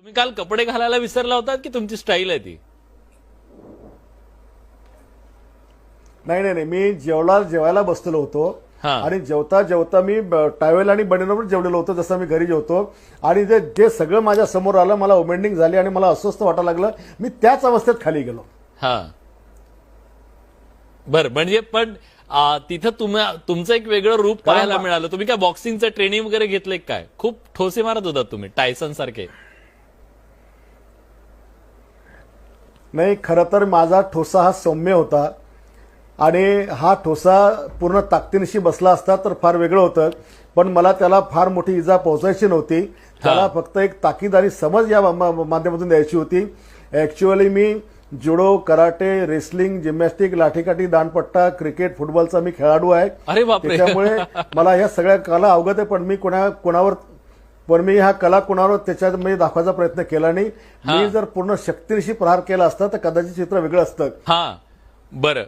तुम्ही काल कपडे घालायला विसरला होतात की तुमची स्टाईल आहे ती? नाही, मी जेवायला बसलेलो होतो हा. आणि जेवता जेवता मी टावेल आणि बनियनवर जेवलेलो होतो, जसं मी घरी जेवतो. आणि जे सगळं माझ्या समोर आलं, मला ओमेंडिंग झाली आणि मला अस्वस्थ वाटायला लागलं. मी त्याच अवस्थेत खाली गेलो. हा, बरं. म्हणजे पण तिथं तुमचं एक वेगळं रूप पाहायला मिळालं. तुम्ही काय बॉक्सिंगचं ट्रेनिंग वगैरे घेतलंय काय? खूप ठोसे मारत होतात तुम्ही, टायसन सारखे. नाही, खरं तर माझा ठोसा हा सौम्य होता आणि हा ठोसा पूर्ण ताकदीनिशी बसला असता तर फार वेगळं होतं. पण मला त्याला फार मोठी इजा पोहोचायची नव्हती. त्याला फक्त एक ताकीद आणि समज या माध्यमातून द्यायची होती. ऍक्च्युअली मी जुडो, कराटे, रेसलिंग, जिमॅस्टिक, लाठीकाठी, दांडपट्टा, क्रिकेट, फुटबॉलचा मी खेळाडू आहे. अरे बापरे. त्याच्यामुळे मला ह्या सगळ्या कला अवगत आहे. पण मी ह्या कला कुणावर त्याच्यामध्ये दाखवायचा प्रयत्न केला नाही. मी जर पूर्ण शक्तीनिशी प्रहार केला असता तर कदाचित चित्र वेगळं असतं. हा, बरं.